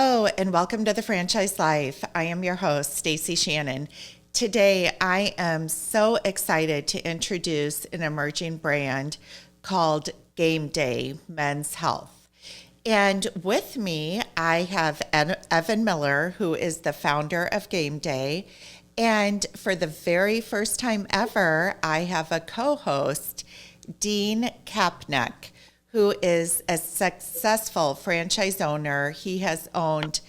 Hello, and welcome to the Franchise Life. I am your host, Stacy Shannon. Today, I am so excited to introduce an emerging brand called Gameday Men's Health. And with me, I have Evan Miller, who is the founder of Gameday. And for the very first time ever, I have a co-host, Dean Kapnick, who is a successful franchise owner. He has owned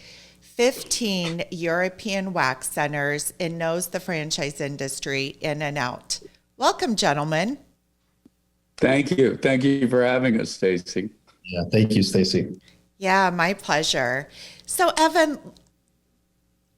15 European wax centers and knows the franchise industry in and out. Welcome, gentlemen. Thank you. Thank you for having us, Stacy. Yeah, thank you, Stacy. Yeah, my pleasure. So, Evan,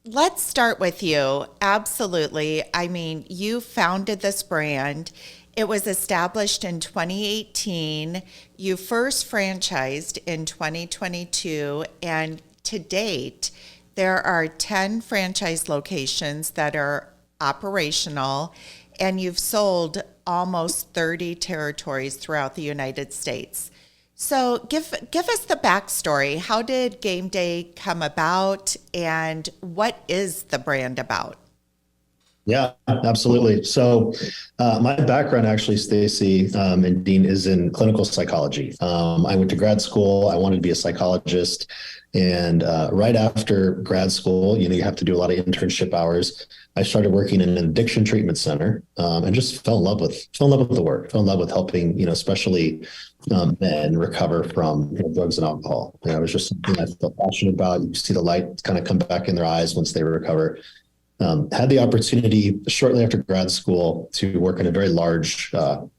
let's start with you. Absolutely. I mean, you founded this brand. It was established in 2018. You first franchised in 2022, and to date, there are 10 franchise locations that are operational, and you've sold almost 30 territories throughout the United States. So give us the backstory. How did Gameday come about, and what is the brand about? Yeah, absolutely. So my background actually, Stacy and Dean, is in clinical psychology. I went to grad school. I wanted to be a psychologist. And right after grad school, you have to do a lot of internship hours. I started working in an addiction treatment center and just fell in love with the work, fell in love with helping, especially men recover from drugs and alcohol. It was just something I felt passionate about. You see the light kind of come back in their eyes once they recover. Had the opportunity shortly after grad school to work in a very large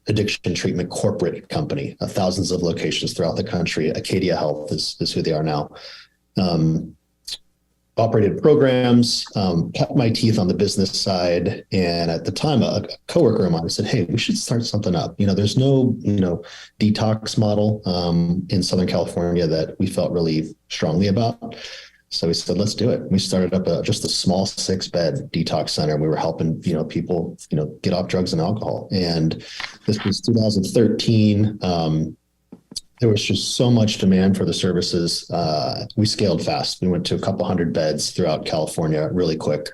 addiction treatment corporate company, thousands of locations throughout the country. Acadia Health is who they are now. Operated programs, kept my teeth on the business side. And at the time, a coworker of mine said, "Hey, we should start something up. There's no, detox model in Southern California that we felt really strongly about." So we said, let's do it. We started up just a small 6-bed detox center. We were helping, people, get off drugs and alcohol. And this was 2013. There was just so much demand for the services. We scaled fast. We went to a couple hundred beds throughout California really quick.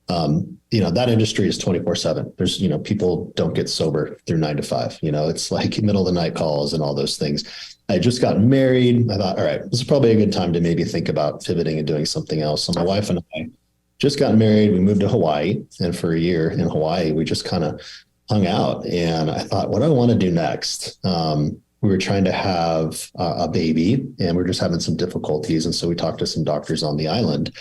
That industry is 24/7. There's, people don't get sober through 9 to 5. It's like middle of the night calls and all those things. I had just gotten married. I thought, all right, this is probably a good time to maybe think about pivoting and doing something else. So my wife and I just got married. We moved to Hawaii. And for a year in Hawaii, we just kind of hung out. And I thought, what do I want to do next? We were trying to have a baby, and we're just having some difficulties. And so we talked to some doctors on the island.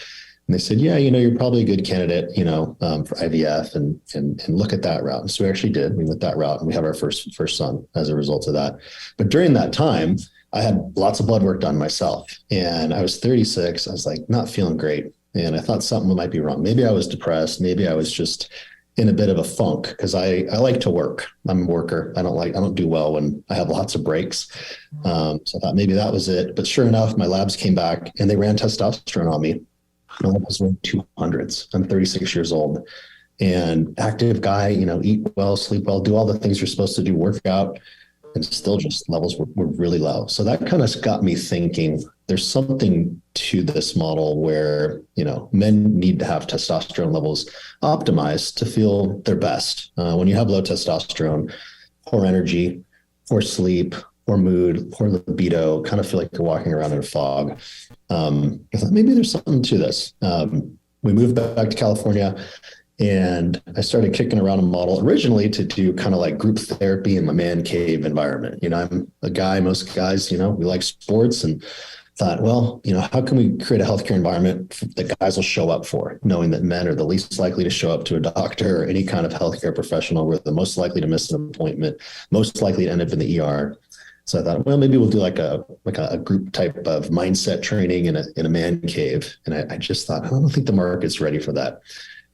And they said, yeah, you're probably a good candidate, for IVF and look at that route. And so we actually did. We went that route, and we have our first son as a result of that. But during that time, I had lots of blood work done myself, and I was 36. I was like not feeling great. And I thought something might be wrong. Maybe I was depressed. Maybe I was just in a bit of a funk because I like to work. I'm a worker. I don't do well when I have lots of breaks. So I thought maybe that was it. But sure enough, my labs came back and they ran testosterone on me. I was in 200s. I'm 36 years old and active guy, eat well, sleep well, do all the things you're supposed to do, work out, and still just levels were really low. So that kind of got me thinking there's something to this model where, men need to have testosterone levels optimized to feel their best. When you have low testosterone, poor energy, poor sleep, poor mood, poor libido, kind of feel like you're walking around in a fog. I thought maybe there's something to this. We moved back to California, and I started kicking around a model originally to do kind of like group therapy in my man cave environment. I'm a guy, most guys, we like sports, and thought, well, how can we create a healthcare environment that guys will show up for, knowing that men are the least likely to show up to a doctor or any kind of healthcare professional. We're the most likely to miss an appointment, most likely to end up in the ER. So I thought, well, maybe we'll do like a group type of mindset training in a man cave. And I just thought, I don't think the market's ready for that.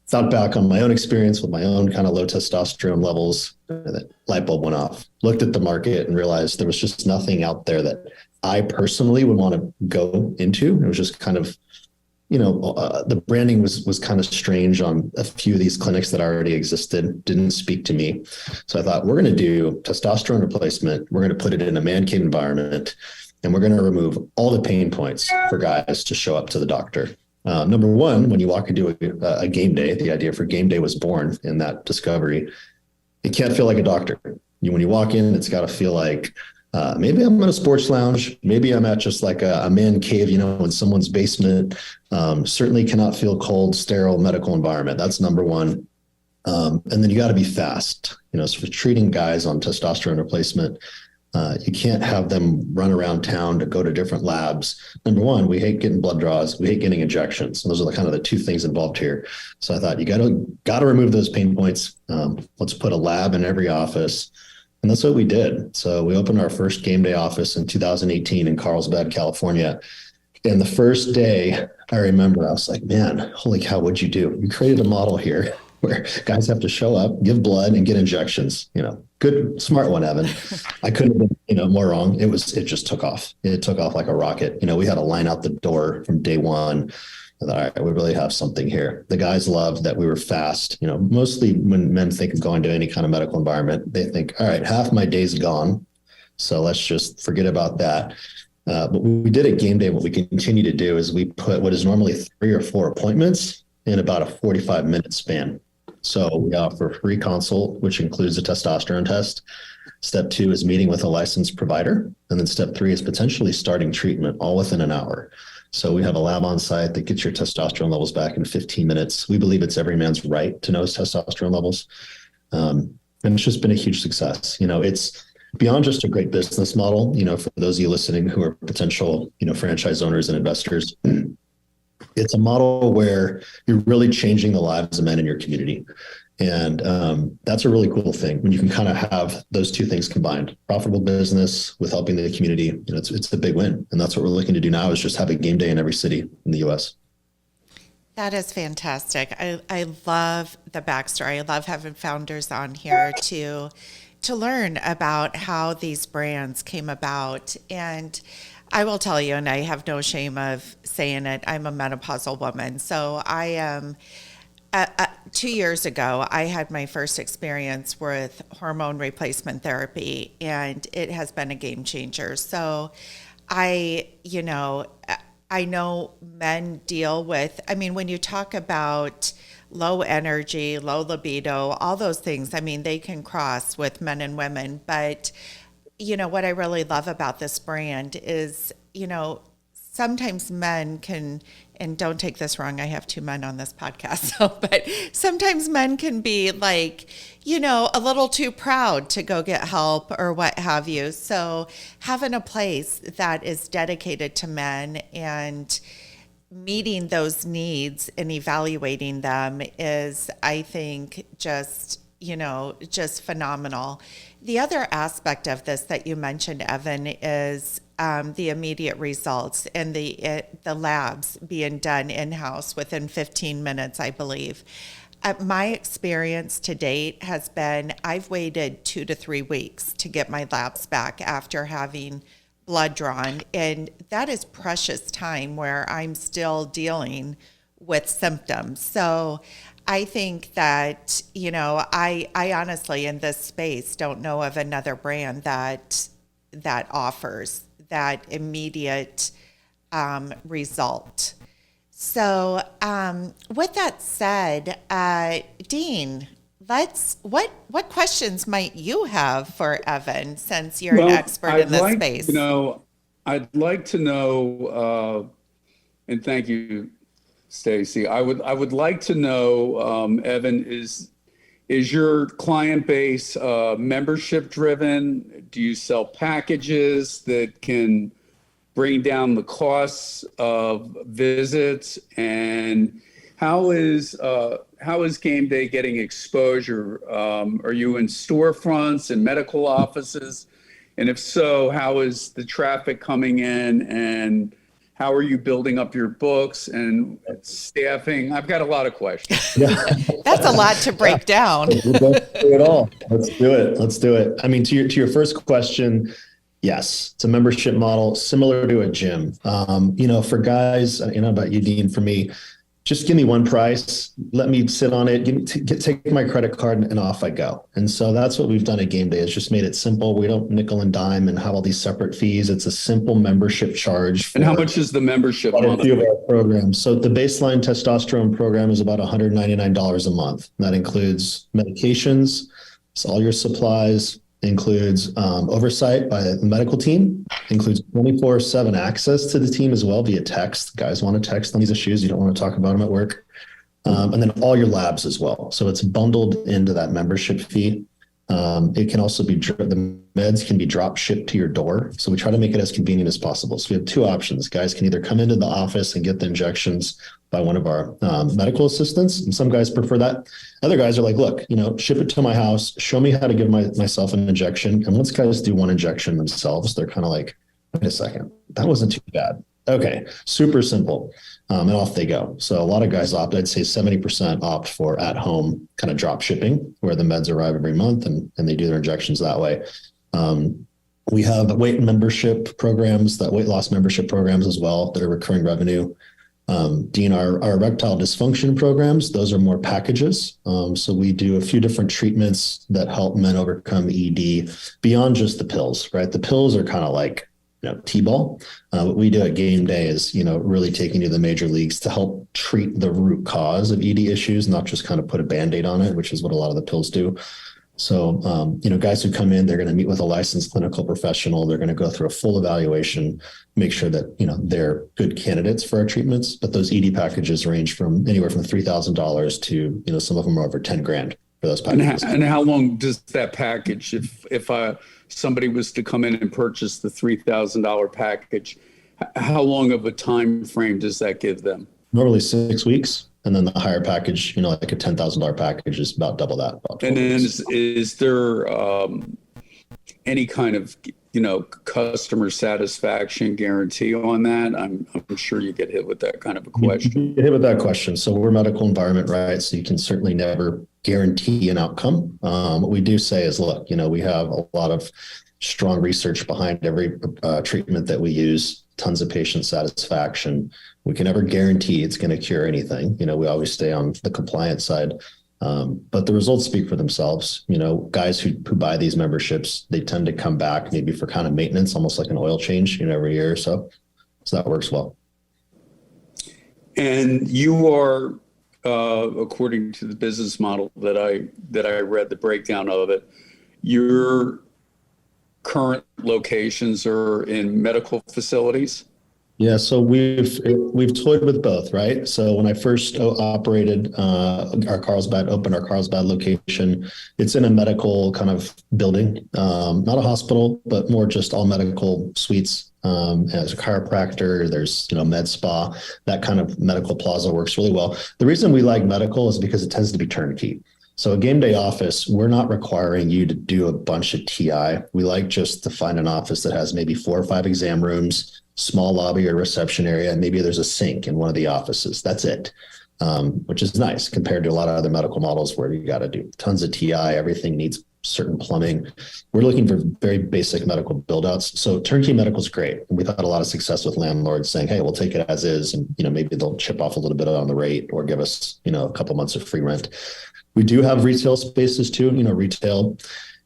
Thought back on my own experience with my own kind of low testosterone levels. That light bulb went off. Looked at the market and realized there was just nothing out there that I personally would want to go into. It was just kind of, the branding was kind of strange on a few of these clinics that already existed, didn't speak to me. So I thought, we're going to do testosterone replacement. We're going to put it in a man cave environment. and we're going to remove all the pain points for guys to show up to the doctor. Number one, when you walk into a game day, the idea for game day was born in that discovery. It can't feel like a doctor. When you walk in, it's got to feel like maybe I'm in a sports lounge. Maybe I'm at just like a man cave, in someone's basement. Certainly cannot feel cold, sterile medical environment. That's number one. And then you got to be fast. So for treating guys on testosterone replacement, you can't have them run around town to go to different labs. Number one, we hate getting blood draws. We hate getting injections. And those are kind of the two things involved here. So I thought you got to remove those pain points. Let's put a lab in every office. And that's what we did. So we opened our first game day office in 2018 in Carlsbad, California. And the first day I remember, I was like, man, holy cow, what'd you do? You created a model here where guys have to show up, give blood, and get injections. Good, smart one, Evan. I couldn't have been, more wrong. It just took off. It took off like a rocket. We had a line out the door from day one. I thought, all right, we really have something here. The guys loved that we were fast. Mostly when men think of going to any kind of medical environment, they think, all right, half my day's gone, so let's just forget about that. But we did at Game Day, what we continue to do is we put what is normally 3 or 4 appointments in about a 45-minute span. So we offer free consult, which includes a testosterone test. Step 2 is meeting with a licensed provider. And then step 3 is potentially starting treatment all within an hour. So we have a lab on site that gets your testosterone levels back in 15 minutes. We believe it's every man's right to know his testosterone levels. And it's just been a huge success. It's beyond just a great business model, for those of you listening who are potential, franchise owners and investors. It's a model where you're really changing the lives of men in your community. And that's a really cool thing when you can kind of have those two things combined: profitable business with helping the community. It's a big win. And that's what we're looking to do now, is just have a game day in every city in the US. That is fantastic. I love the backstory. I love having founders on here to learn about how these brands came about. And I will tell you, and I have no shame of saying it, I'm a menopausal woman. So I am... 2 years ago, I had my first experience with hormone replacement therapy, and it has been a game changer. So I know men deal with, when you talk about low energy, low libido, all those things, they can cross with men and women. But, what I really love about this brand is, sometimes men can, and don't take this wrong, I have 2 men on this podcast, but sometimes men can be like, a little too proud to go get help or what have you. So having a place that is dedicated to men and meeting those needs and evaluating them is, I think, just phenomenal. The other aspect of this that you mentioned, Evan, is the immediate results and the labs being done in-house within 15 minutes, I believe. My experience to date has been I've waited 2 to 3 weeks to get my labs back after having blood drawn. And that is precious time where I'm still dealing with symptoms. So I think that, I honestly in this space don't know of another brand that offers that immediate result. So with that said, Dean, what questions might you have for Evan, since you're an expert in this space? I'd like to know, and thank you, Stacy. I would like to know, Evan, is your client base membership driven? Do you sell packages that can bring down the costs of visits? And how is Game Day getting exposure? Are you in storefronts and medical offices? And if so, how is the traffic coming in? And how are you building up your books and staffing? I've got a lot of questions. That's a lot to break down. Let's do it all. Let's do it. To your first question, yes, it's a membership model similar to a gym. For guys, about you, Dean, for me, just give me one price, let me sit on it, take my credit card, and off I go. And so that's what we've done at Gameday, is just made it simple. We don't nickel and dime and have all these separate fees. It's a simple membership charge. And how much is the membership a monthly? few of our programs. So the baseline testosterone program is about $199 a month. That includes medications, it's all your supplies, includes oversight by the medical team, includes 24/7 access to the team as well via text. Guys want to text on these issues. You don't want to talk about them at work. And then all your labs as well. So it's bundled into that membership fee. It can also be, the meds can be drop shipped to your door. So we try to make it as convenient as possible. So we have two options. Guys can either come into the office and get the injections by one of our medical assistants. And some guys prefer that. Other guys are like, look, ship it to my house, show me how to give myself an injection. And once guys do one injection themselves, they're kind of like, wait a second, that wasn't too bad. Okay, super simple. And off they go. So a lot of guys opt, I'd say 70% opt for at home kind of drop shipping, where the meds arrive every month and they do their injections that way. We have weight membership programs, weight loss membership programs as well, that are recurring revenue. Dean, our erectile dysfunction programs, those are more packages. So we do a few different treatments that help men overcome ED beyond just the pills, right? The pills are kind of like, T-ball. What we do at Gameday is, really taking to the major leagues to help treat the root cause of ED issues, not just kind of put a Band-Aid on it, which is what a lot of the pills do. So, guys who come in, they're going to meet with a licensed clinical professional. They're going to go through a full evaluation, make sure that, they're good candidates for our treatments. But those ED packages range from anywhere from $3,000 to, some of them are over 10 grand for those packages. And how long does that package, if somebody was to come in and purchase the $3,000 package, how long of a time frame does that give them? Normally 6 weeks. And then the higher package, like a $10,000 package, is about double that. And then is there any kind of, customer satisfaction guarantee on that? I'm sure you get hit with that kind of a question. You get hit with that question. So we're a medical environment, right? So you can certainly never guarantee an outcome. What we do say is, look, we have a lot of strong research behind every treatment that we use, tons of patient satisfaction. We can never guarantee it's going to cure anything. We always stay on the compliance side. But the results speak for themselves. Guys who buy these memberships, they tend to come back maybe for kind of maintenance, almost like an oil change, every year or so. So that works well. And you are, according to the business model that I read the breakdown of it, your current locations are in medical facilities? Yeah, so we've toyed with both, right? So when I first operated opened our Carlsbad location, it's in a medical kind of building, not a hospital, but more just all medical suites. As a chiropractor, there's med spa, that kind of medical plaza works really well. The reason we like medical is because it tends to be turnkey. So a Gameday office, we're not requiring you to do a bunch of TI. We like just to find an office that has maybe 4 or 5 exam rooms, small lobby or reception area, and maybe there's a sink in one of the offices. That's it, which is nice compared to a lot of other medical models where you got to do tons of TI. Everything needs certain plumbing. We're looking for very basic medical build outs. So turnkey medical is great. And we've had a lot of success with landlords saying, hey, we'll take it as is. And, maybe they'll chip off a little bit on the rate or give us, a couple months of free rent. We do have retail spaces too, retail.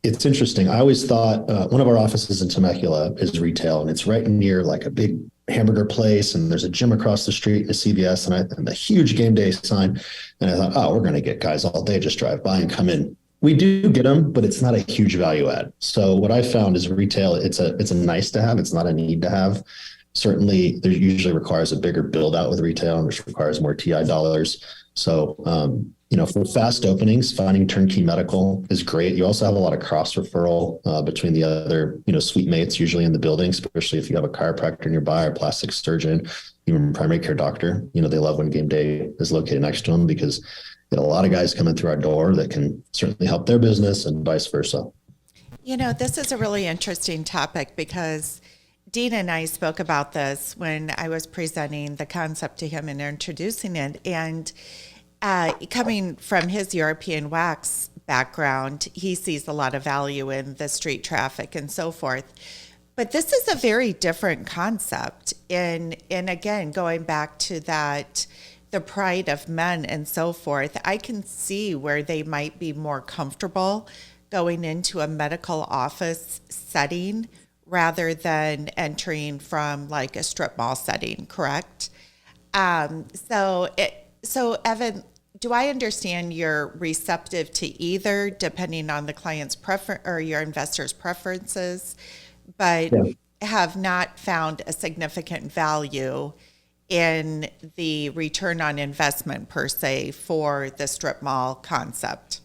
It's interesting. I always thought one of our offices in Temecula is retail, and it's right near like a big hamburger place, and there's a gym across the street, a CVS, and a huge Gameday sign. And I thought, oh, we're going to get guys all day just drive by and come in. We do get them, but it's not a huge value add. So what I found is retail, it's a nice to have. It's not a need to have. Certainly, there usually requires a bigger build out with retail, which requires more TI dollars. So, for fast openings, finding turnkey medical is great. You also have a lot of cross referral between the other, suite mates usually in the building, especially if you have a chiropractor nearby or plastic surgeon, even primary care doctor. They love when Gameday is located next to them because get a lot of guys coming through our door that can certainly help their business and vice versa. This is a really interesting topic because Dean and I spoke about this when I was presenting the concept to him and introducing it. And coming from his European wax background, he sees a lot of value in the street traffic and so forth. But this is a very different concept. And again, going back to that the pride of men and so forth, I can see where they might be more comfortable going into a medical office setting rather than entering from like a strip mall setting, correct? So Evan, do I understand you're receptive to either depending on the client's preference or your investor's preferences, but have not found a significant value in the return on investment per se for the strip mall concept?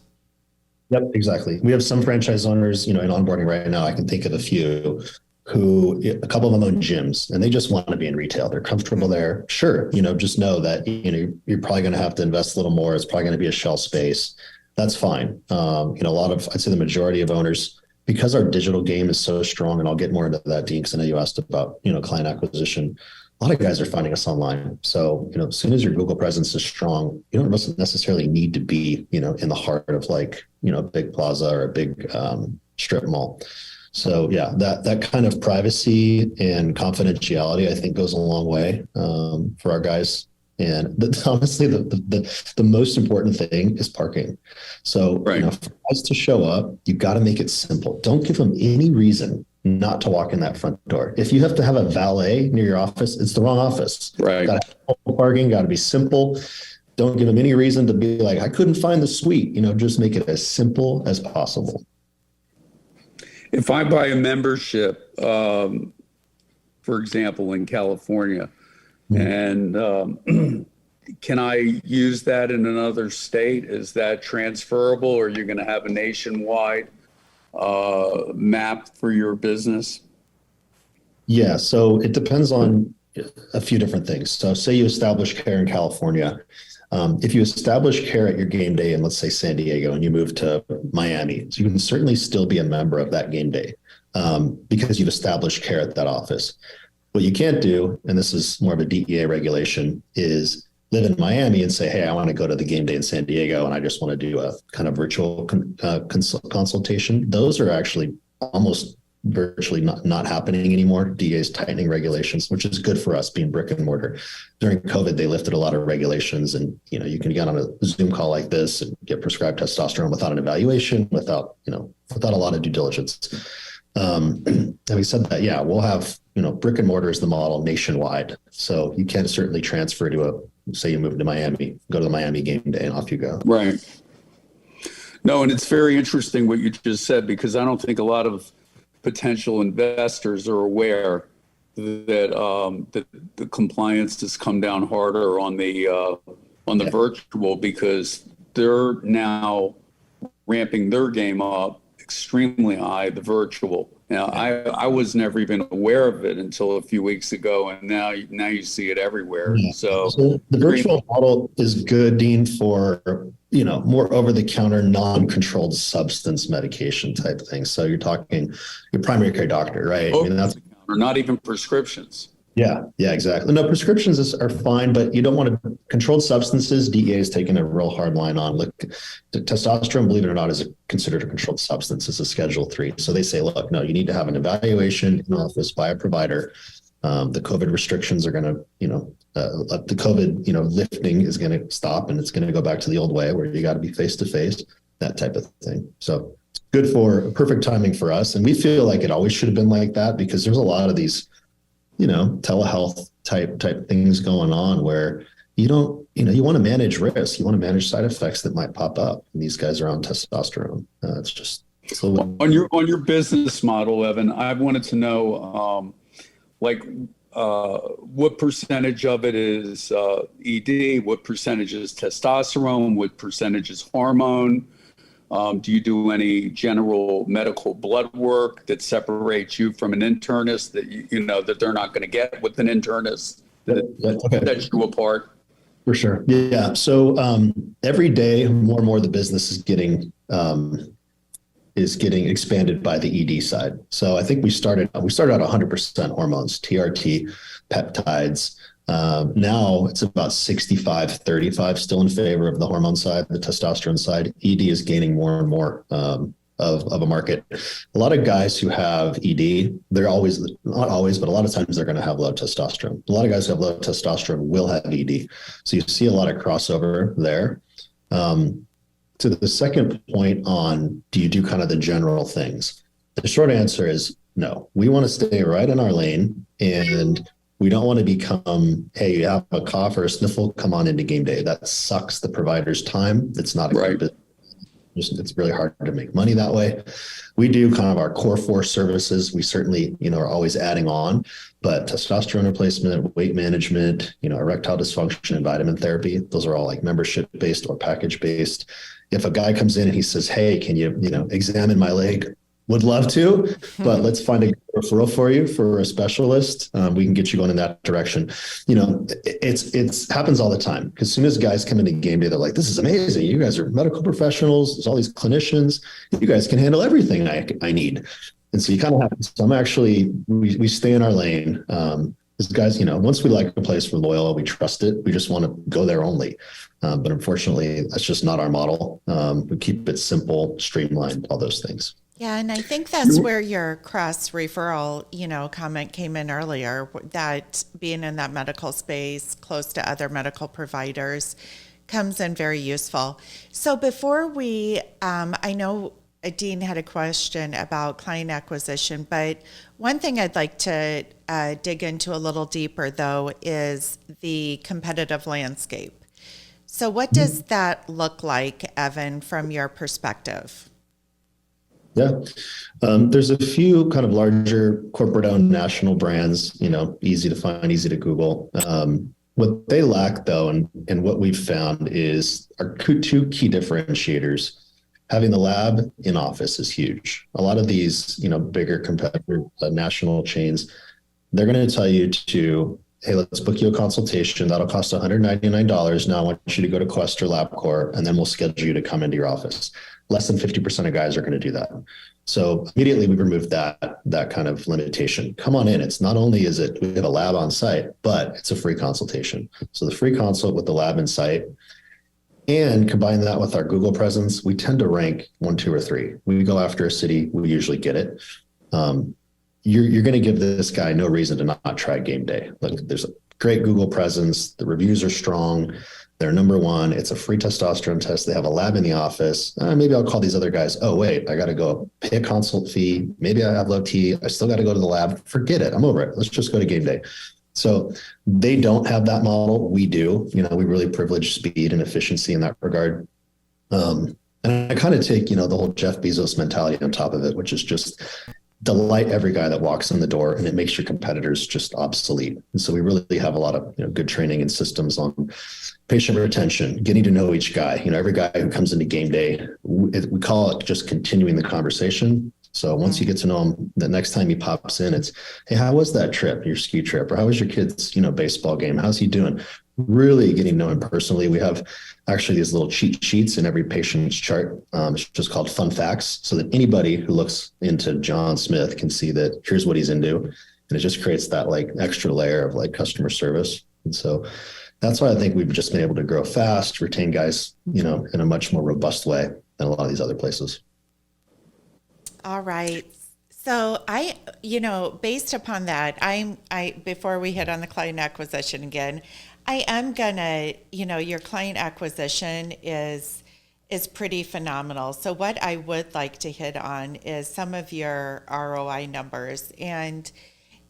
Yep, exactly. We have some franchise owners, in onboarding right now. I can think of a few who, a couple of them own gyms and they just want to be in retail. They're comfortable there. Sure. Just know that, you're probably going to have to invest a little more. It's probably going to be a shelf space. That's fine. I'd say the majority of owners, because our digital game is so strong, and I'll get more into that, Dean, because I know you asked about, client acquisition. A lot of guys are finding us online. So, as soon as your Google presence is strong, you don't necessarily need to be, in the heart of like, a big plaza or a big strip mall. So yeah, that kind of privacy and confidentiality, I think, goes a long way for our guys. And honestly, the most important thing is parking. So, right. For us to show up, you got to make it simple. Don't give them any reason not to walk in that front door. If you have to have a valet near your office, it's the wrong office. Right. Got to have parking, got to be simple. Don't give them any reason to be like, I couldn't find the suite. Just make it as simple as possible. If I buy a membership, for example, in California, and can I use that in another state? Is that transferable, or are you going to have a nationwide map for your business? Yeah, so it depends on a few different things. So say you establish care in California. If you establish care at your Gameday in, let's say, San Diego, and you move to Miami, so you can certainly still be a member of that Gameday because you've established care at that office. What you can't do, and this is more of a DEA regulation, is live in Miami and say, hey, I want to go to the Gameday in San Diego and I just want to do a kind of virtual consultation. Those are actually almost virtually not happening anymore. DEA is tightening regulations, which is good for us being brick and mortar. During COVID, they lifted a lot of regulations, and you can get on a Zoom call like this and get prescribed testosterone without an evaluation, without a lot of due diligence. Having said that, yeah, we'll have, brick and mortar is the model nationwide. So you can certainly transfer to say you move to Miami, go to the Miami Gameday, and off you go. Right. No, and it's very interesting what you just said, because I don't think a lot of potential investors are aware that the compliance has come down harder on the virtual, because they're now ramping their game up extremely high, the virtual. Now, I was never even aware of it until a few weeks ago, and now you see it everywhere. Yeah. So the virtual model is good, Dean, for more over-the-counter, non-controlled substance medication type things. So you're talking your primary care doctor, right? Or not even prescriptions. Yeah, exactly. No, prescriptions are fine, but you don't want to. Controlled substances, DEA is taking a real hard line on. Look, testosterone, believe it or not, is considered a controlled substance. It's a Schedule III. So they say, look, no, you need to have an evaluation in office by a provider. The COVID restrictions are going to, the COVID, lifting is going to stop, and it's going to go back to the old way where you got to be face to face, that type of thing. So it's good for perfect timing for us. And we feel like it always should have been like that, because there's a lot of these telehealth type things going on where you want to manage risk. You want to manage side effects that might pop up. And these guys are on testosterone. It's just on your business model, Evan. I wanted to know, what percentage of it is ED? What percentage is testosterone? What percentage is hormone? Do you do any general medical blood work that separates you from an internist that that they're not going to get with an internist that sets you apart? For sure. Yeah. So every day, more and more, the business is getting expanded by the ED side. So I think we started out 100% hormones, TRT, peptides. Now it's about 65-35, still in favor of the hormone side, the testosterone side. ED is gaining more and more of a market. A lot of guys who have ED, they're always, not always, but a lot of times they're going to have low testosterone. A lot of guys who have low testosterone will have ED. So you see a lot of crossover there. To the second point on, do you do kind of the general things? The short answer is no. We want to stay right in our lane, and we don't want to become, hey, you have a cough or a sniffle, come on into game day. That sucks the provider's time. It's not a good business. It's really hard to make money that way. We do kind of our core 4 services. We certainly, are always adding on, but testosterone replacement, weight management, erectile dysfunction and vitamin therapy, those are all like membership based or package based. If a guy comes in and he says, hey, can you, examine my leg? Would love to, but let's find a referral for you for a specialist. We can get you going in that direction. It's happens all the time. Because as soon as guys come into game day, they're like, this is amazing. You guys are medical professionals. There's all these clinicians. You guys can handle everything I need. And so you kind of have, so I'm actually, we stay in our lane. Because guys, once we like a place, we're loyal, we trust it. We just want to go there only. But unfortunately, that's just not our model. We keep it simple, streamlined, all those things. Yeah, and I think that's where your cross referral, comment came in earlier, that being in that medical space close to other medical providers comes in very useful. So before we, I know Dean had a question about client acquisition, but one thing I'd like to dig into a little deeper, though, is the competitive landscape. So what does that look like, Evan, from your perspective? Yeah. There's a few kind of larger corporate-owned national brands, easy to find, easy to Google. What they lack, though, and what we've found is our 2 key differentiators. Having the lab in office is huge. A lot of these, bigger competitor national chains, they're going to tell you to, hey, let's book you a consultation. That'll cost $199. Now I want you to go to Quest or LabCorp, and then we'll schedule you to come into your office. Less than 50% of guys are going to do that. So immediately we removed that kind of limitation. Come on in. It's not only is it, we have a lab on site, but it's a free consultation. So the free consult with the lab in site, and combine that with our Google presence, we tend to rank 1, 2, or 3. We go after a city, we usually get it. You're going to give this guy no reason to not try Game Day. Like, there's a great Google presence. The reviews are strong. They're number 1. It's a free testosterone test. They have a lab in the office. Maybe I'll call these other guys. Oh, wait, I got to go pay a consult fee. Maybe I have low T. I still got to go to the lab. Forget it. I'm over it. Let's just go to Game Day. So they don't have that model. We do. We really privilege speed and efficiency in that regard. And I kind of take, the whole Jeff Bezos mentality on top of it, which is just delight every guy that walks in the door, and it makes your competitors just obsolete. And so we really have a lot of good training and systems on patient retention, getting to know each guy. Every guy who comes into Game Day, we call it just continuing the conversation. So once you get to know him, the next time he pops in, it's, hey, how was that trip, your ski trip? Or how was your kid's, baseball game? How's he doing? Really getting to know him personally. We have actually these little cheat sheets in every patient's chart. It's just called fun facts, so that anybody who looks into John Smith can see that here's what he's into. And it just creates that like extra layer of like customer service. And so that's why I think we've just been able to grow fast, retain guys, in a much more robust way than a lot of these other places. All right. So based upon that, I before we hit on the client acquisition again, I am gonna, your client acquisition is pretty phenomenal. So what I would like to hit on is some of your ROI numbers. And,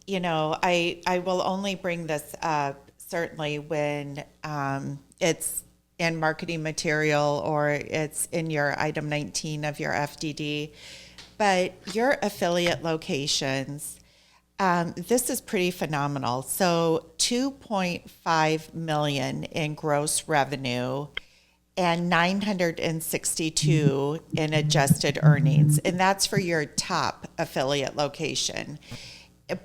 I will only bring this up certainly when it's in marketing material or it's in your item 19 of your FDD. But your affiliate locations, this is pretty phenomenal. So 2.5 million in gross revenue and 962 in adjusted earnings. And that's for your top affiliate location.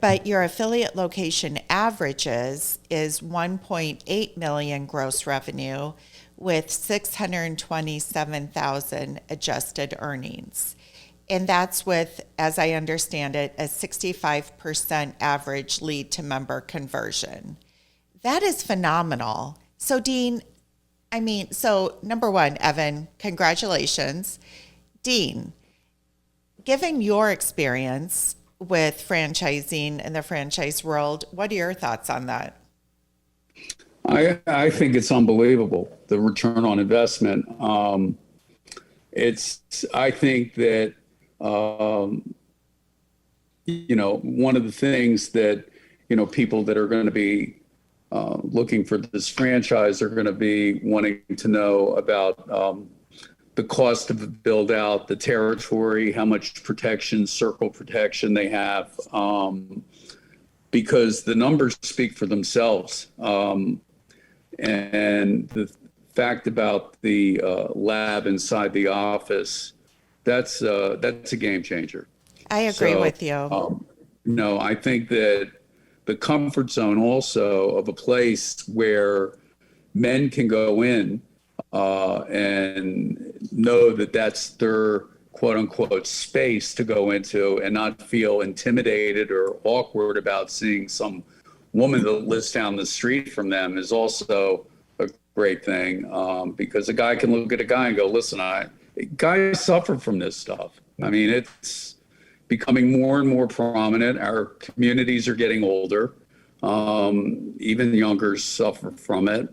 But your affiliate location averages is 1.8 million gross revenue with 627,000 adjusted earnings. And that's with, as I understand it, a 65% average lead to member conversion. That is phenomenal. So Dean, so number 1, Evan, congratulations. Dean, given your experience with franchising in the franchise world, what are your thoughts on that? I think it's unbelievable, the return on investment. I think that, one of the things that, people that are going to be looking for this franchise are going to be wanting to know about the cost of the build out, the territory, how much protection, circle protection they have, because the numbers speak for themselves. And the fact about the lab inside the office, that's a game changer. I agree with you. I think that the comfort zone also of a place where men can go in and know that that's their quote unquote space to go into and not feel intimidated or awkward about seeing some woman that lives down the street from them is also a great thing, because a guy can look at a guy and go, listen, guys suffer from this stuff. I mean, it's becoming more and more prominent. Our communities are getting older. Even younger suffer from it.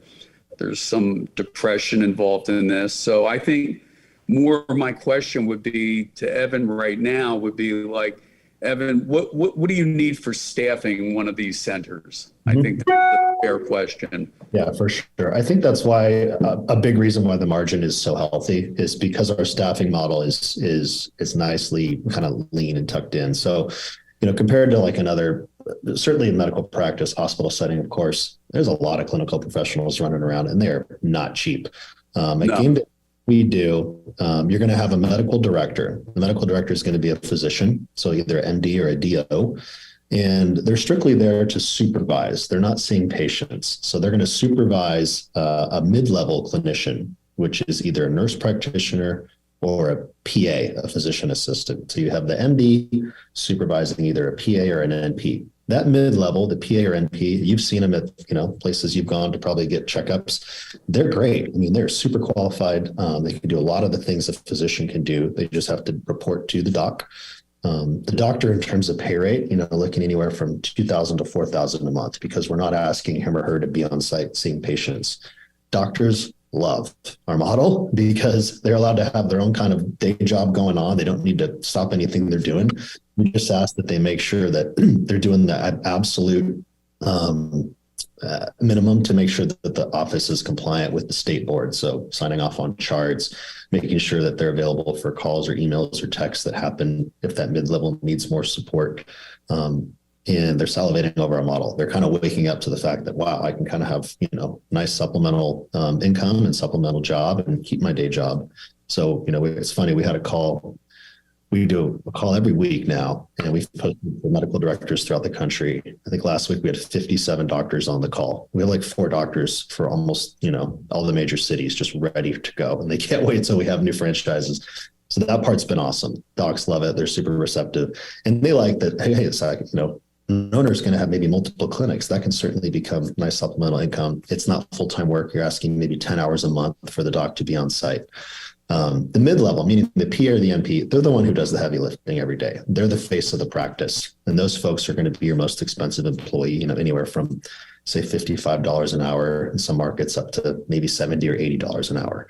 There's some depression involved in this. So I think more of my question would be to Evan right now would be like, Evan, what do you need for staffing one of these centers? I think that's a fair question. Yeah, for sure. I think that's why a big reason why the margin is so healthy is because our staffing model is nicely kind of lean and tucked in. So, compared to like another, certainly in medical practice, hospital setting, of course, there's a lot of clinical professionals running around and they're not cheap. At Gameday, we do, you're going to have a medical director. The medical director is going to be a physician, so either an MD or a DO, and they're strictly there to supervise. They're not seeing patients. So they're going to supervise a mid-level clinician, which is either a nurse practitioner or a PA, a physician assistant. So you have the MD supervising either a PA or an NP. That mid-level, the PA or NP, you've seen them at places you've gone to probably get checkups. They're great. I mean, they're super qualified. They can do a lot of the things a physician can do. They just have to report to the doc. The doctor, in terms of pay rate, looking anywhere from $2,000 to $4,000 a month, because we're not asking him or her to be on site seeing patients. Doctors love our model because they're allowed to have their own kind of day job going on. They don't need to stop anything they're doing. We just ask that they make sure that they're doing the absolute minimum to make sure that the office is compliant with the state board. So signing off on charts, making sure that they're available for calls or emails or texts that happen if that mid-level needs more support. And they're salivating over our model. They're kind of waking up to the fact that, wow, I can kind of have, nice supplemental income and supplemental job and keep my day job. So, it's funny, we had a call. We do a call every week now, and we've posted for medical directors throughout the country. I think last week we had 57 doctors on the call. We have like 4 doctors for almost, all the major cities just ready to go. And they can't wait until we have new franchises. So that part's been awesome. Docs love it. They're super receptive. And they like that, hey, it's like, an owner is going to have maybe multiple clinics. That can certainly become nice supplemental income. It's not full-time work. You're asking maybe 10 hours a month for the doc to be on site. The mid-level, meaning the PA or the NP, they're the one who does the heavy lifting every day. They're the face of the practice. And those folks are going to be your most expensive employee, anywhere from, say, $55 an hour in some markets up to maybe $70 or $80 an hour.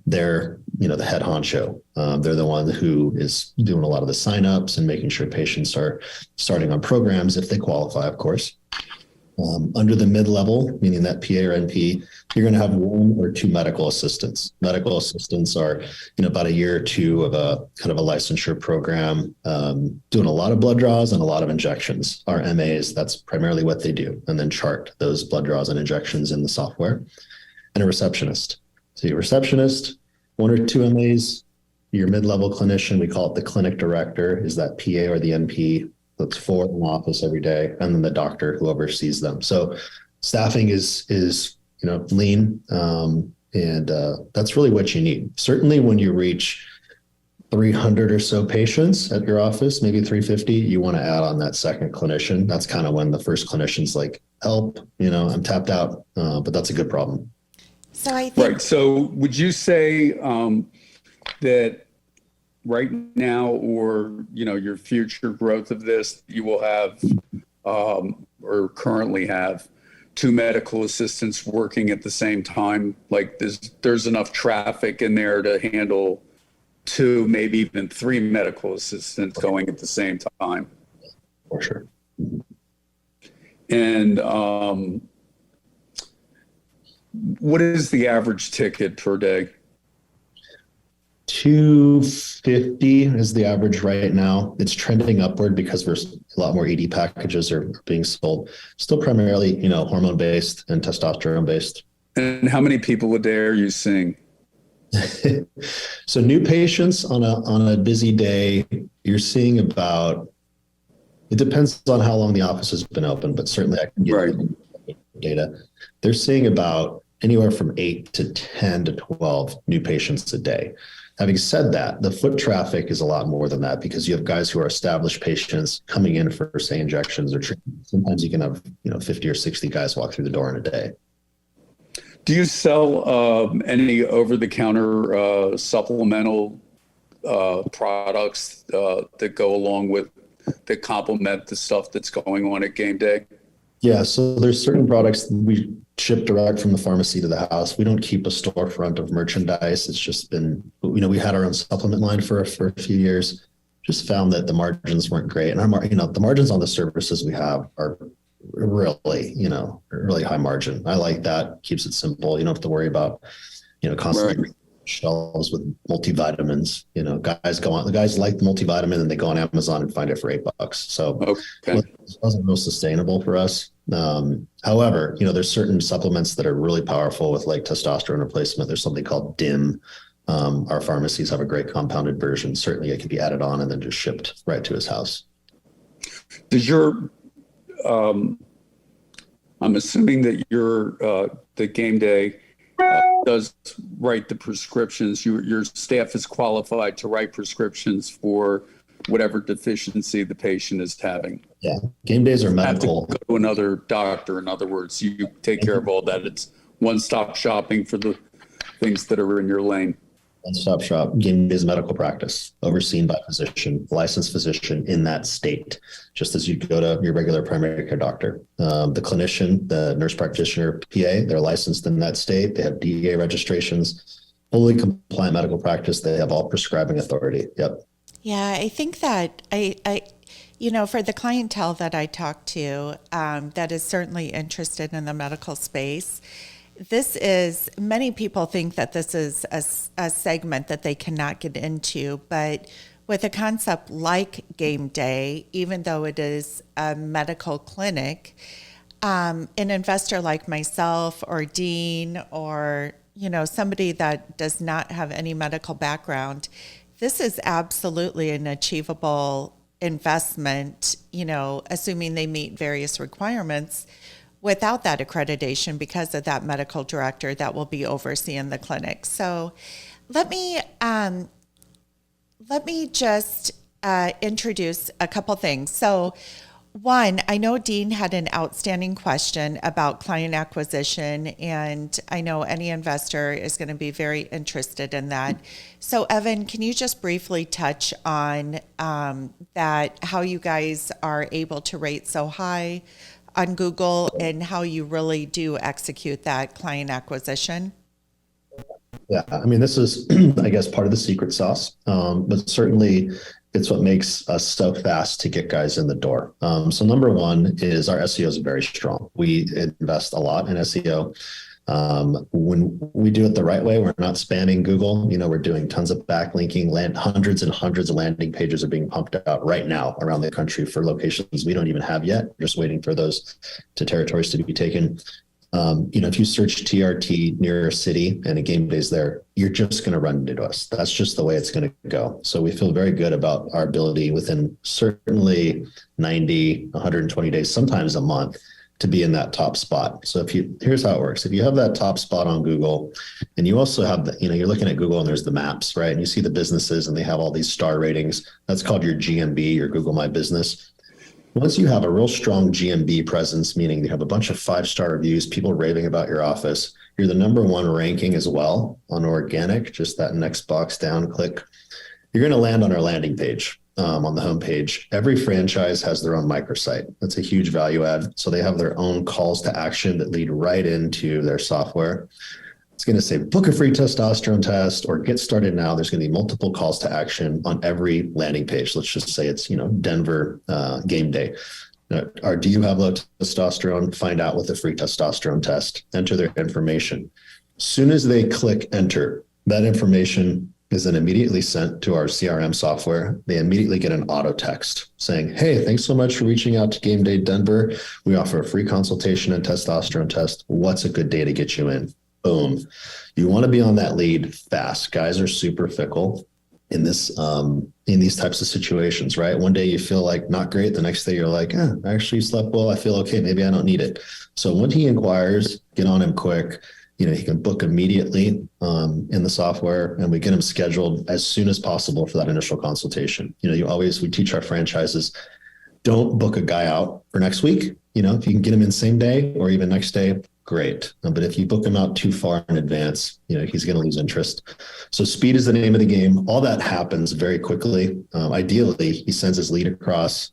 They're, the head honcho. They're the one who is doing a lot of the signups and making sure patients are starting on programs if they qualify, of course. Under the mid-level, meaning that PA or NP, you're going to have 1 or 2 medical assistants. Medical assistants are, about a year or 2 of a kind of a licensure program, doing a lot of blood draws and a lot of injections. Our MAs, that's primarily what they do, and then chart those blood draws and injections in the software. And a receptionist. So your receptionist, 1 or 2 MAs, your mid-level clinician, we call it the clinic director, is that PA or the NP. That's 4 in the office every day, and then the doctor who oversees them. So staffing is lean, and that's really what you need. Certainly when you reach 300 or so patients at your office, maybe 350, you want to add on that second clinician. That's kind of when the first clinician's like, help, I'm tapped out, but that's a good problem. So I think, right. So would you say that right now, or your future growth of this, you will have or currently have two medical assistants working at the same time? Like there's enough traffic in there to handle two, maybe even three medical assistants going at the same time? For sure. And what is the average ticket per day? 250 is the average right now. It's trending upward because there's a lot more ED packages are being sold. Still primarily, hormone based and testosterone based. And how many people a day are you seeing? So new patients on a busy day, you're seeing about, it depends on how long the office has been open, but certainly I can get data. They're seeing about anywhere from 8 to 10 to 12 new patients a day. Having said that, the foot traffic is a lot more than that because you have guys who are established patients coming in for, say, injections or treatment. Sometimes you can have 50 or 60 guys walk through the door in a day. Do you sell any over-the-counter supplemental products that go along with, that complement the stuff that's going on at Gameday? Yeah, so there's certain products we ship direct from the pharmacy to the house. We don't keep a storefront of merchandise. It's just been, we had our own supplement line for a few years. Just found that the margins weren't great, and the margins on the services we have are really, really high margin. I like that. Keeps it simple. You don't have to worry about, constantly shelves with multivitamins. The guys like the multivitamin and they go on Amazon and find it for $8. So it wasn't real sustainable for us. However, there's certain supplements that are really powerful with like testosterone replacement. There's something called DIM. Our pharmacies have a great compounded version. Certainly it can be added on and then just shipped right to his house. Does your I'm assuming that the Gameday does write the prescriptions. Your staff is qualified to write prescriptions for whatever deficiency the patient is having. Yeah, Gamedays are medical. Have to go to another doctor. In other words, you take care of all that. It's one-stop shopping for the things that are in your lane. One-stop shop. Gameday is medical practice, overseen by physician, licensed physician in that state, just as you go to your regular primary care doctor. The clinician, the nurse practitioner, PA, they're licensed in that state. They have DEA registrations, fully compliant medical practice. They have all prescribing authority. Yep. Yeah, I think that for the clientele that I talk to, that is certainly interested in the medical space, many people think that this is a segment that they cannot get into, but with a concept like Gameday, even though it is a medical clinic, an investor like myself or Dean or, somebody that does not have any medical background, this is absolutely an achievable investment, assuming they meet various requirements without that accreditation because of that medical director that will be overseeing the clinic. So let me just introduce a couple things. So one, I know Dean had an outstanding question about client acquisition, and I know any investor is going to be very interested in that. So Evan, can you just briefly touch on that, how you guys are able to rate so high on Google and how you really do execute that client acquisition? Yeah, this is, I guess, part of the secret sauce, but certainly it's what makes us so fast to get guys in the door. So number one is our SEO is very strong. We invest a lot in SEO. When we do it the right way, we're not spamming Google. We're doing tons of backlinking. Hundreds and hundreds of landing pages are being pumped out right now around the country for locations we don't even have yet. We're just waiting for those territories to be taken. If you search TRT near a city and a Gameday's there, you're just going to run into us. That's just the way it's going to go. So we feel very good about our ability within certainly 90, 120 days, sometimes a month, to be in that top spot. So here's how it works. If you have that top spot on Google, and you also have you're looking at Google and there's the maps, right? And you see the businesses and they have all these star ratings. That's called your GMB, your Google My Business. Once you have a real strong GMB presence, meaning you have a bunch of 5-star reviews, people raving about your office, you're the number one ranking as well on organic, just that next box down, click. You're going to land on our landing page. On the homepage, every franchise has their own microsite. That's a huge value add. So they have their own calls to action that lead right into their software. It's going to say book a free testosterone test or get started now. There's going to be multiple calls to action on every landing page. Let's just say it's, Denver Gameday. Or do you have low testosterone? Find out with a free testosterone test. Enter their information. As soon as they click enter, that information is then immediately sent to our CRM software. They immediately get an auto text saying, hey, thanks so much for reaching out to Gameday Denver. We offer a free consultation and testosterone test. What's a good day to get you in? Boom. You want to be on that lead fast. Guys are super fickle in these types of situations, right? One day you feel like not great. The next day you're like, I actually slept well. I feel okay. Maybe I don't need it. So when he inquires, get on him quick. He can book immediately in the software, and we get him scheduled as soon as possible for that initial consultation. We teach our franchises, don't book a guy out for next week. If you can get him in same day or even next day, great. But if you book him out too far in advance, he's going to lose interest. So speed is the name of the game. All that happens very quickly. Ideally, he sends his lead across.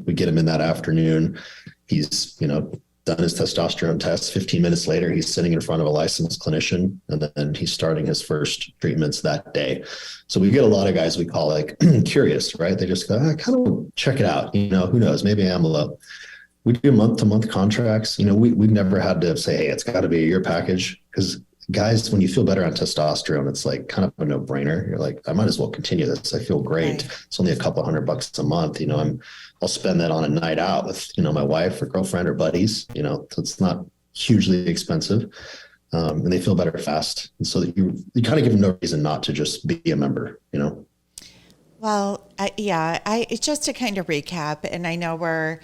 We get him in that afternoon. He's, done his testosterone test. 15 minutes later, he's sitting in front of a licensed clinician, and then he's starting his first treatments that day. So we get a lot of guys we call like curious, right? They just go, I kind of check it out. Who knows? Maybe I am low. We do month-to-month contracts. We've never had to say, hey, it's got to be a year package, because guys, when you feel better on testosterone, it's like kind of a no-brainer. You're like, I might as well continue this. I feel great. Right. It's only a couple $100 a month. I'll spend that on a night out with, my wife or girlfriend or buddies, so it's not hugely expensive. And they feel better fast. And so that you kind of give them no reason not to just be a member, Well, just to kind of recap, and I know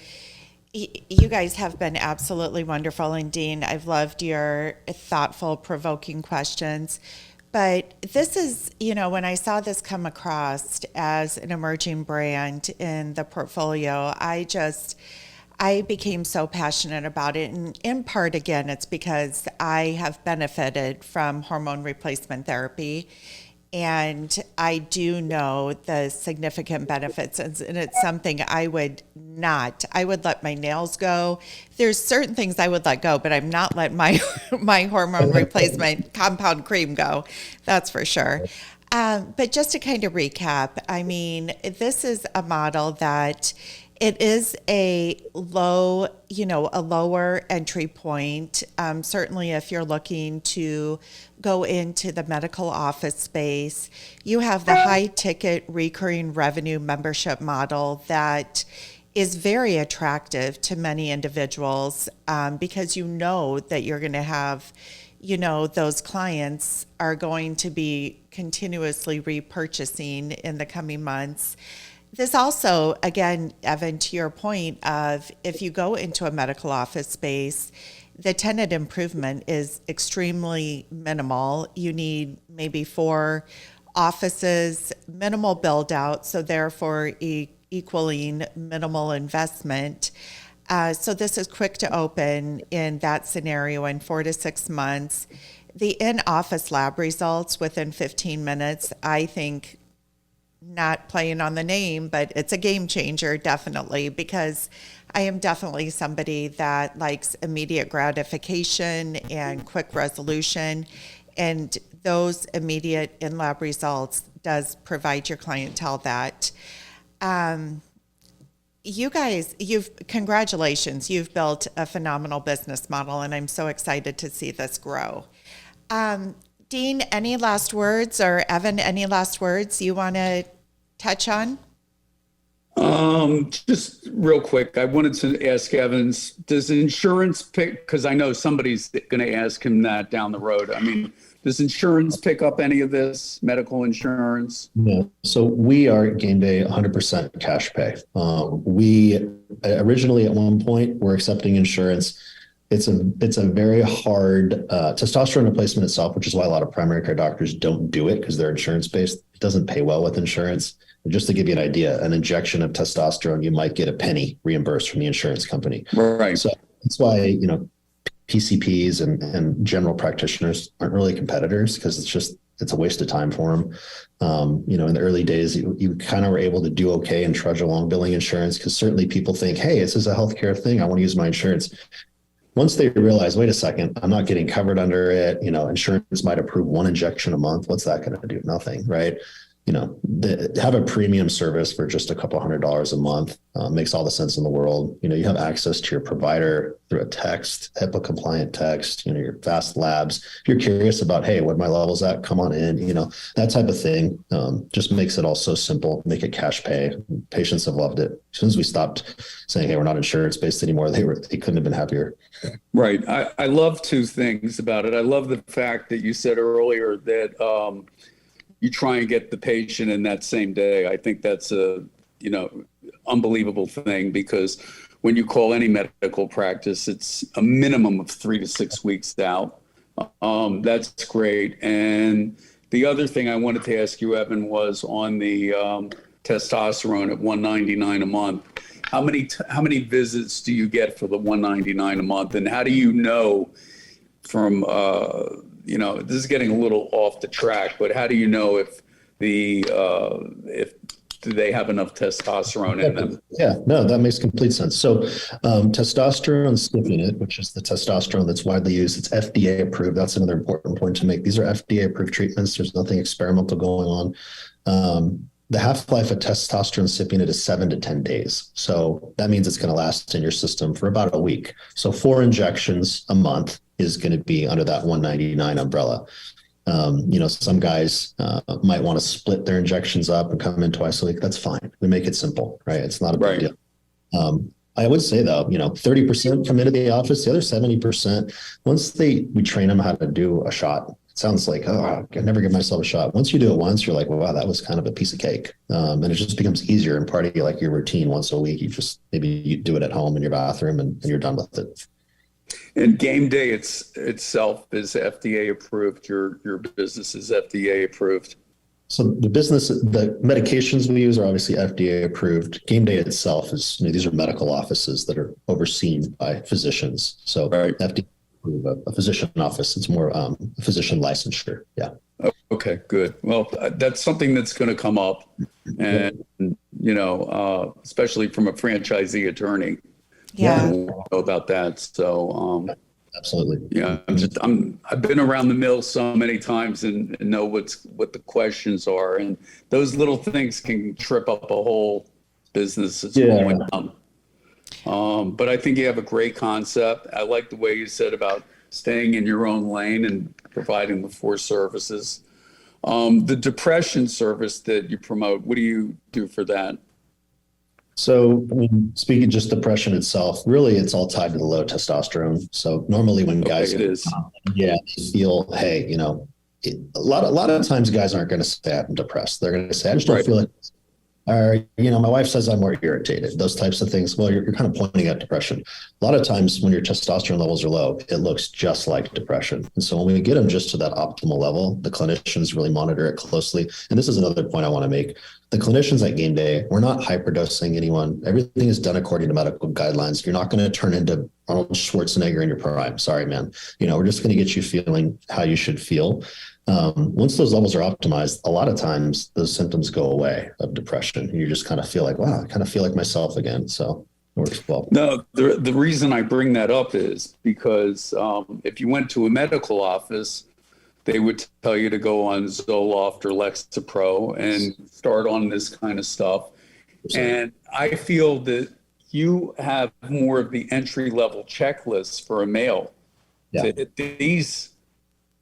you guys have been absolutely wonderful. And Dean, I've loved your thoughtful, provoking questions. But this is, when I saw this come across as an emerging brand in the portfolio, I became so passionate about it. And in part, again, it's because I have benefited from hormone replacement therapy. And I do know the significant benefits, and it's something I would let my nails go. There's certain things I would let go, but I'm not letting my hormone replacement compound cream go. That's for sure. But just to kind of recap, this is a model that it is a lower entry point. Certainly if you're looking to go into the medical office space, you have the high ticket recurring revenue membership model that is very attractive to many individuals, because that you're going to have, those clients are going to be continuously repurchasing in the coming months. This also, again, Evan, to your point of if you go into a medical office space, the tenant improvement is extremely minimal. You need maybe 4 offices, minimal build out, so therefore equaling minimal investment. So this is quick to open in that scenario in 4 to 6 months. The in-office lab results within 15 minutes, I think, not playing on the name, but it's a game changer, definitely, because I am definitely somebody that likes immediate gratification and quick resolution. And those immediate in-lab results does provide your clientele that. You guys, congratulations, you've built a phenomenal business model, and I'm so excited to see this grow. Dean, any last words, or Evan, any last words you want to touch on? Just real quick, I wanted to ask Evans, does insurance pick, because I know somebody's going to ask him that down the road. Does insurance pick up any of this, medical insurance? No. So we are at Gameday 100% cash pay. We originally at one point were accepting insurance. It's a very hard testosterone replacement itself, which is why a lot of primary care doctors don't do it, because they're insurance based. It doesn't pay well with insurance. And just to give you an idea, an injection of testosterone, you might get a penny reimbursed from the insurance company. Right. So that's why, PCPs and general practitioners aren't really competitors, because it's just it's a waste of time for them. In the early days, you kind of were able to do okay and trudge along billing insurance, because certainly people think, hey, this is a healthcare thing, I want to use my insurance. Once they realize, wait a second, I'm not getting covered under it, insurance might approve one injection a month. What's that going to do? Nothing, right? Have a premium service for just a couple $100 a month makes all the sense in the world. You have access to your provider through a text, HIPAA compliant text, your fast labs. If you're curious about, hey, what my level's at, come on in, that type of thing. Just makes it all so simple, make it cash pay. Patients have loved it. As soon as we stopped saying, hey, we're not insurance based anymore, they couldn't have been happier. Right. I love two things about it. I love the fact that you said earlier that, you try and get the patient in that same day. I think that's a, unbelievable thing, because when you call any medical practice, it's a minimum of 3 to 6 weeks out. That's great. And the other thing I wanted to ask you, Evan, was on the testosterone at $199 a month. How many visits do you get for the $199 a month? And how do you know from, this is getting a little off the track, but how do you know if do they have enough testosterone in them? Yeah, no, that makes complete sense. So testosterone stimulant, which is the testosterone that's widely used, it's FDA approved. That's another important point to make. These are FDA approved treatments. There's nothing experimental going on. The half-life of testosterone stimulant is 7 to 10 days. So that means it's going to last in your system for about a week. So 4 injections a month is going to be under that $199 umbrella. Some guys might want to split their injections up and come in twice a week. That's fine. We make it simple, right? It's not a big deal. I would say though, 30% come into the office, the other 70%, once we train them how to do a shot. It sounds like, oh, I never give myself a shot. Once you do it once, you're like, wow, that was kind of a piece of cake. And it just becomes easier and part of like your routine once a week. Maybe you do it at home in your bathroom and you're done with it. And Gameday itself is FDA approved. Your business is FDA approved. So the medications we use are obviously FDA approved. Gameday itself is, these are medical offices that are overseen by physicians. So right. FDA approved, a physician office, it's more a physician licensure. Yeah. Okay, good. Well, that's something that's going to come up, and especially from a franchisee attorney. Yeah. Know about that. So, absolutely. Yeah, I've been around the mill so many times and know what the questions are, and those little things can trip up a whole business that's going on. But I think you have a great concept. I like the way you said about staying in your own lane and providing the 4 services. The depression service that you promote, what do you do for that? So, speaking just depression itself, really, it's all tied to the low testosterone. So normally when guys, they feel, hey, a lot of times guys aren't going to say I'm depressed. They're going to say, I just don't feel it. Or, my wife says I'm more irritated, those types of things. Well, you're kind of pointing at depression. A lot of times when your testosterone levels are low, it looks just like depression. And so when we get them just to that optimal level, the clinicians really monitor it closely. And this is another point I want to make. The clinicians at Gameday, we're not hyperdosing anyone. Everything is done according to medical guidelines. You're not going to turn into Arnold Schwarzenegger in your prime. Sorry, man. We're just going to get you feeling how you should feel. Once those levels are optimized, a lot of times those symptoms go away of depression. And you just kind of feel like, wow, I kind of feel like myself again. So it works well. No, the reason I bring that up is because if you went to a medical office, they would tell you to go on Zoloft or Lexapro and start on this kind of stuff. And I feel that you have more of the entry-level checklist for a male. Yeah. These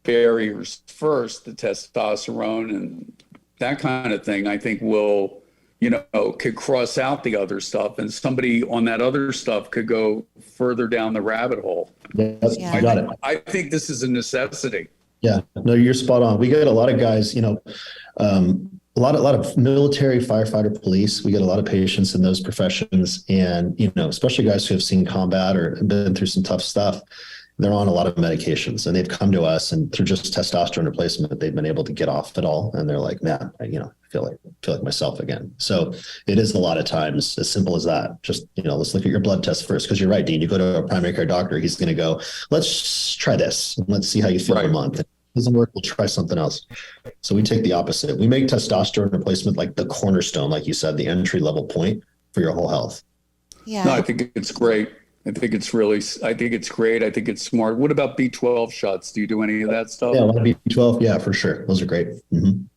barriers first, the testosterone and that kind of thing, I think could cross out the other stuff, and somebody on that other stuff could go further down the rabbit hole. Yes, yeah. I got it. I think this is a necessity. Yeah, no, you're spot on. We get a lot of guys, a lot of military, firefighter, police. We get a lot of patients in those professions, and especially guys who have seen combat or been through some tough stuff. They're on a lot of medications, and they've come to us, and through just testosterone replacement, they've been able to get off it all. And they're like, man, I feel like myself again. So it is a lot of times as simple as that. Just, let's look at your blood test first. Cause you're right, Dean, you go to a primary care doctor, he's going to go, let's try this and let's see how you feel in a month. Doesn't work, we'll try something else. So we take the opposite. We make testosterone replacement like the cornerstone, like you said, the entry level point for your whole health. Yeah. No, I think it's great. I think it's great. I think it's smart. What about B12 shots? Do you do any of that stuff? Yeah, B12. Yeah, for sure. Those are great.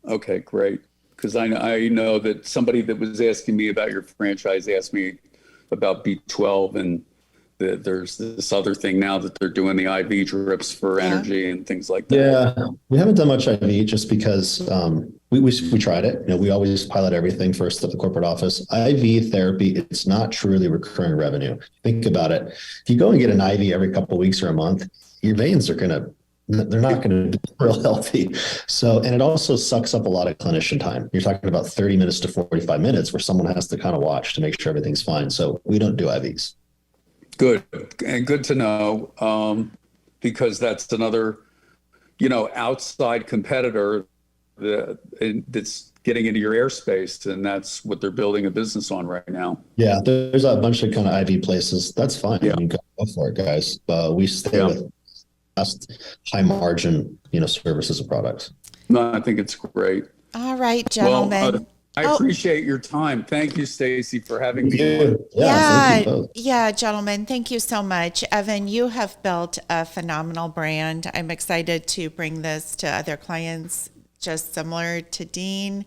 Okay, great. Because I know that somebody that was asking me about your franchise asked me about B12, and there's this other thing now that they're doing the IV drips for energy and things like that. Yeah, we haven't done much IV just because we tried it. You know, we always pilot everything first at the corporate office. IV therapy, it's not truly recurring revenue. Think about it. If you go and get an IV every couple of weeks or a month, your veins are they're not going to be real healthy. So, and it also sucks up a lot of clinician time. You're talking about 30 minutes to 45 minutes where someone has to kind of watch to make sure everything's fine. So we don't do IVs. Good, and good to know, because that's another, outside competitor that's getting into your airspace, and that's what they're building a business on right now. Yeah, there's a bunch of kind of IV places. That's fine. Yeah. I mean, go for it, guys. We stay with high margin, services and products. No, I think it's great. All right, gentlemen. Well, I appreciate your time. Thank you, Stacy, for having me on. Yeah, gentlemen, thank you so much. Evan, you have built a phenomenal brand. I'm excited to bring this to other clients just similar to Dean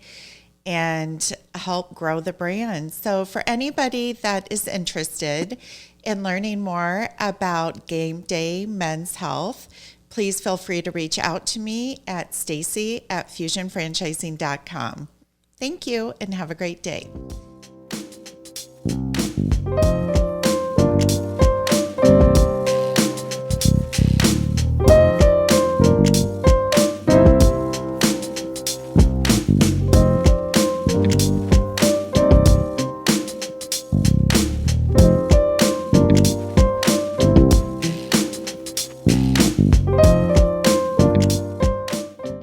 and help grow the brand. So for anybody that is interested in learning more about Gameday Men's Health, please feel free to reach out to me at Stacy@fusionfranchising.com. Thank you and have a great day.